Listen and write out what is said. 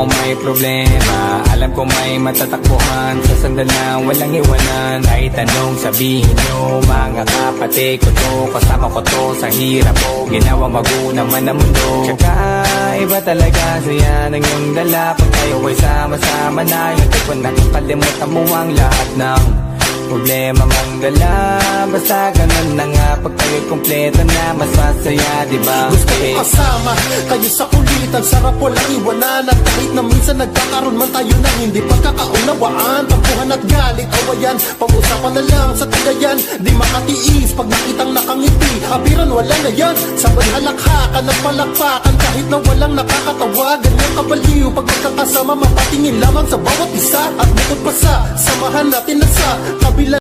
ako may problema. Alam ko may matatakbuhan sa sandalan, walang iwanan. Kahit anong sabihin nyo, mga kapatid ko to, kasama ko to sa hirap ko, ginawa mago naman ang mundo. Tsaka iba talaga saya ng iyong dala. Pag tayo ay sama-sama na, yung tipo nakakalimutan mo ang lahat ng problema mang dala. Basta ganun na nga, pag kayo'y kompleto na, mas masaya, diba? Gusto ko kasama kayo sa kulitan, sarap walang iwanan. At kahit na minsan nagkakaroon man tayo ng hindi pagkakaunawaan, tampuhan at galit, awayan, pag-usapan na lang sa tagayan. Di makatiis pag nakitang nakangiti, abiran wala na yan. Sabay halakhakan at palakpakan kahit na walang nakakatawa. Ganyang kabaliw pag magkakasama, mapatingin lamang sa bawat isa. At bukod pa sa samahan natin na sa